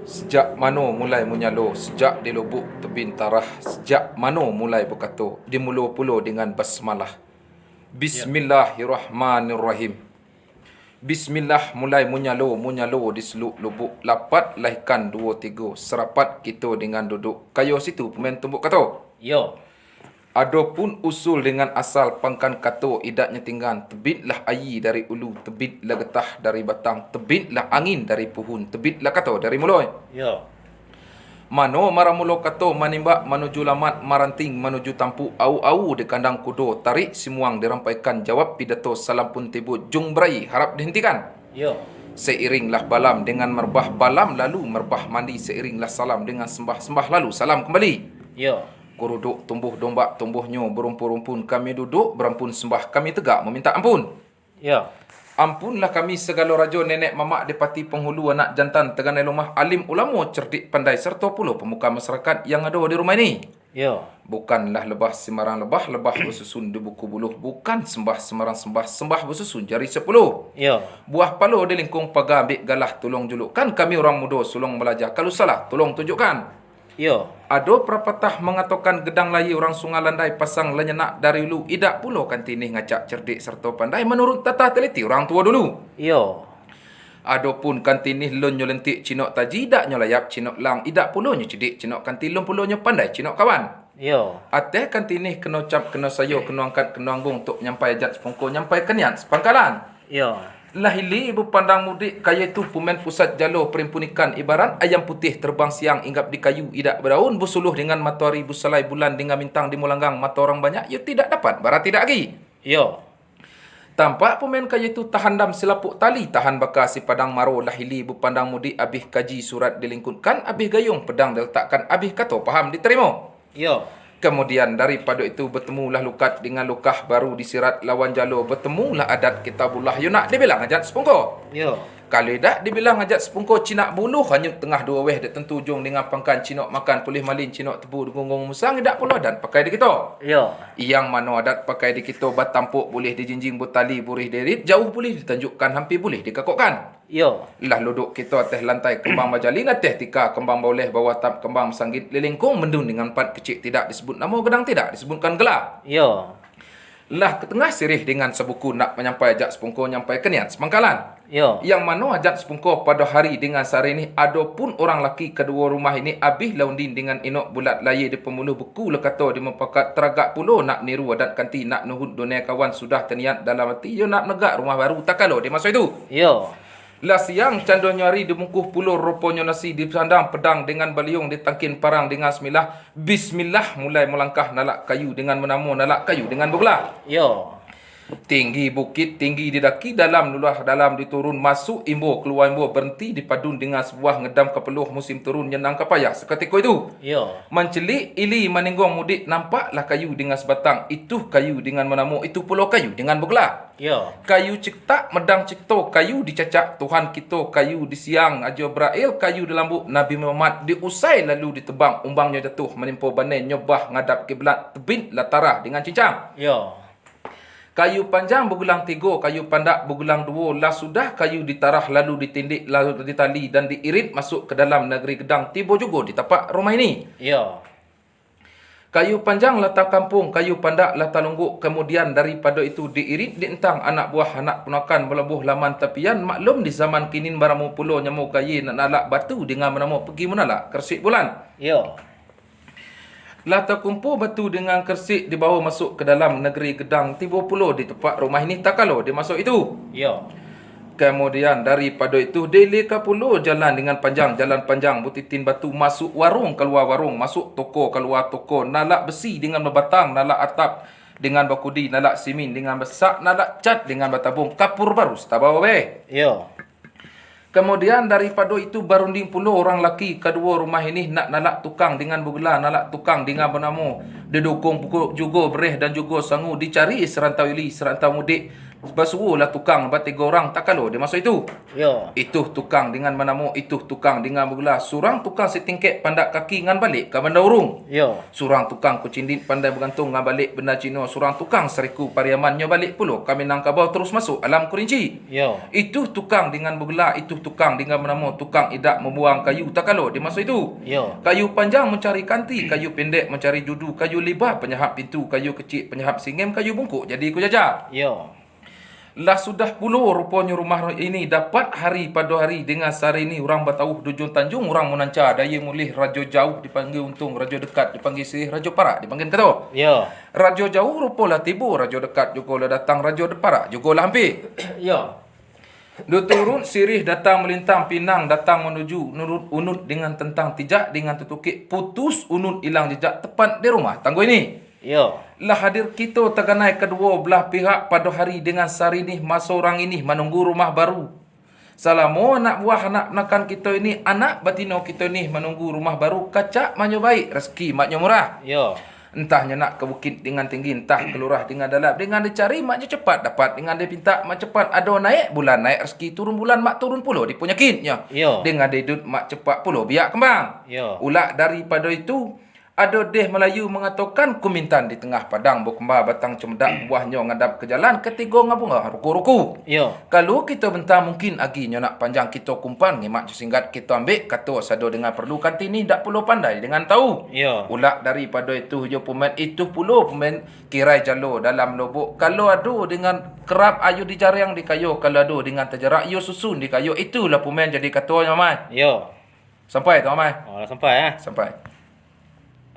Sejak mano mulai menyalo, sejak di lubuk tebing tarah, sejak mano mulai berkata, dimula-pula dengan basmalah. Ya. Bismillahirrahmanirrahim. Bismillah mulai menyalo di seluk lubuk, lapat lahkan dua tiga, serapat kita dengan duduk. Kayo situ pemain tumbuk kata. Yo. Adapun usul dengan asal pangkan kata idaknya tinggal, tebitlah air dari ulu, tebitlah getah dari batang, tebitlah angin dari puhun, tebitlah kata dari mulai. Yo. Mano maramulo kato manimbak menuju lamat maranting menuju tampu au-au di kandang kudo, tarik simuang dirampaikan, jawab pidato salam pun tibu jung berai harap dihentikan. Yo. Seiringlah balam dengan merbah balam lalu merbah mandi, seiringlah salam dengan sembah lalu salam kembali. Yo. Kuruduk tumbuh dombak tumbuhnya berumpun-rumpun, kami duduk berampun sembah, kami tegak meminta ampun. Yo. Ampunlah kami segala raja nenek mamak dipati penghulu anak jantan teganai lumah alim ulama cerdik pandai serta pula pemuka masyarakat yang ada di rumah ini. Yo. Bukanlah lebah sembarang lebah bersusun di buku buluh, bukan sembah sembarang sembah bersusun jari 10. Yo. Buah palo di lingkung pagar ambil galah tolong julukkan, kami orang muda sulung belajar, kalau salah tolong tunjukkan. Yo. Ado perapatah mengatakan gedang layi orang sungai landai pasang lenyenak dari lu, idak pula kan tinih ngacak cerdik serta pandai menurut tata teliti orang tua dulu. Yo. Adapun kan tinih lon nyolentik cinok taji, idak nyolayap cinok lang, idak pula nyo cedik cinok kan tilon pula nyo pandai cinok kawan. Yo. Ateh kan tinih kena cap kena sayo kena angkat kena anggung untuk nyampai ajat sepungko nyampai kenyan sepangkalan. Yo. Lahili ibu pandang mudik kaya itu pumen pusat jalo perimpunikan ibarat ayam putih terbang siang inggap di kayu idak berdaun busuluh dengan matahari busalai bulan dengan bintang di mulanggang mata orang banyak ia tidak dapat barat tidak lagi. Yo. Tampak pumen kaya itu tahan dam selapuk tali tahan bakar si padang maro. Lahili ibu pandang mudik abih kaji surat dilingkutkan abih gayung pedang diletakkan abih kata faham diterima. Yo. Kemudian daripada itu bertemulah lukat dengan lukah baru disirat lawan jalo, bertemulah adat kitabullah. Yo nak dibilang ajat sepungko. Yo. Kalau dak dibilang ajat sepungko cinak buluh hanyut tengah dua weh dak tentu jong dengan pangkan cinok makan pulih malin cinok tebu gonggong musang dak pula dan pakai di kita. Yo. Yang mana adat pakai di kita batampuk boleh dijinjing butali burih derit jauh boleh ditunjukkan hampir boleh dikakokkan. Yo. Lah luduk kita atas lantai kembang majalin atas tika kembang boleh bawah tap kembang sanggit lelengkung mendung dengan empat kecil tidak disebut nama gedang tidak disebutkan gelap. Yo. Lah ke tengah sirih dengan sebuku nak menyampai ajak sepungko nyampai kenian semangkalan. Yo. Yang mana ajak sepungko pada hari dengan sehari ini adapun orang laki kedua rumah ini abih laundin dengan inok bulat layar di pemuluh buku lekata di mempakat teragak pulo nak niru adat kanti nak nuhud dunia kawan sudah terniat dalam hati yo nak negak rumah baru tak kalau di masa itu. Yo. Lah siang cando nyari di mungkuh pulau rupanya nasi di sandang pedang dengan baliung ditangkin parang dengan bismillah mulai melangkah nalak kayu dengan menamu nalak kayu dengan bergelah. Yo. Tinggi bukit, tinggi didaki, dalam lulah dalam diturun, masuk imbo, keluar imbo, berhenti dipadun dengan sebuah ngedam kepeluh musim turun nyenang kapayah. Seketika itu, Yo. mencelik ili meninggong mudik, nampaklah kayu dengan sebatang. Itu kayu dengan menamu, itu pulau kayu dengan bergelah. Yo. Kayu cipta, medang cipto, kayu dicacak Tuhan kita, kayu di siang, aja berail, kayu di lambuk Nabi Muhammad, diusai lalu ditebang, umbangnya jatuh, menimpa bandai, nyobah, ngadap kiblat, tebint latarah dengan cincang. Yo. Kayu panjang bergulang 3, kayu pandak bergulang 2. Lah sudah kayu ditarah lalu ditindik lalu ditali dan diirit masuk ke dalam negeri Gedang. Tiba juga di tapak rumah ini. Yo. Kayu panjang latar kampung, kayu pandak latar lungguk. Kemudian daripada itu diirit dientang anak buah anak punakan melebuh laman tapian. Maklum di zaman kini baramu pulau nyamu kayi nak nalak batu dengan menamu pergi menalak kersik bulan. Yo. Lah terkumpul batu dengan kersik dibawa masuk ke dalam negeri Gedang. Tiba pula di tempat rumah ini tak kalau dia masuk itu. Yo. Kemudian daripada itu delika pula jalan dengan panjang, jalan panjang butitin batu masuk warung keluar warung, masuk toko keluar toko, nalak besi dengan berbatang, nalak atap dengan bakudi, nalak simin dengan besak, nalak cat dengan batabung, kapur baru setabawa weh. Yo. Kemudian daripada itu barunding pula orang laki kedua rumah ini nak nalak tukang dengan bergelar, nalak tukang dengan bernama. Didukung pukul juga bereh dan juga sangu dicari serantau ili, serantau mudik. Basurulah tukang lepas 3 orang tak kalau dia masuk itu. Ya. Itu tukang dengan menamo, itu tukang dengan bergelar. Surang tukang setingkek pandak kaki ngan balik ke benda urung. Ya. Surang tukang kucindit pandai bergantung ngan balik benda Cina. Surang tukang seriku pariamannya balik puluh. Kami Minangkabau terus masuk alam Kerinci. Ya. Itu tukang dengan bergelar, itu tukang dengan menamo, tukang idak membuang kayu tak kalau dia masuk itu. Ya. Kayu panjang mencari kanti, kayu pendek mencari judu, kayu libah penyahap pintu, kayu kecil penyahap singgem, kayu bungkuk jadi ku jajar. Ya. Lah sudah puluh rupanya rumah ini dapat hari pada hari dengan sehari ini orang bertauh Dujung Tanjung orang menanca daya mulih raja jauh dipanggil untung, raja dekat dipanggil sirih, raja parak dipanggil kata. Ya. Raja jauh rupalah tiba, raja dekat juga lah datang, raja parak juga lah hampir. Ya. Dia turun sirih datang melintang Pinang datang menuju nurut unut dengan tentang tijak dengan tetukik putus unut hilang jejak tepat di rumah tangguh ini. Ya. Lah hadir kita teganai kedua belah pihak pada hari dengan sehari ni masa orang ini menunggu rumah baru. Selama anak buah anak nakan kita ini, anak batino kita ni menunggu rumah baru, kacak maknya baik, rezeki maknya murah. Ya. Entahnya nak ke bukit dengan tinggi, entah ke lurah dengan dalap, dengan dicari maknya cepat dapat, dengan dia pinta mak cepat ada naik bulan, naik rezeki turun bulan mak turun puluh dipunyakitnya. Ya. Dengan dia duduk mak cepat puluh biak kembang. Ya. Ulak daripada itu ada deh Melayu mengatakan kumintan di tengah padang berkembar batang cemedak buahnya ngadap ke jalan ketiga ngabunga ruku-ruku. Ya. Kalau kita bentar mungkin aginya nak panjang kita kumpan ngimak singkat kita ambil kata sado dengan perlu kanti ni dak perlu pandai dengan tahu. Ya. Ulak daripada itu je pemain itu puluh pemain kirai jalo dalam lubuk. Kalau ada dengan kerap ayu di jariang di kayu, kalau ada dengan terjerak ayu susun di kayu, itulah pemain jadi katanya Mai. Ya. Sampai tu Mai. Oh, dah sampai eh. Sampai.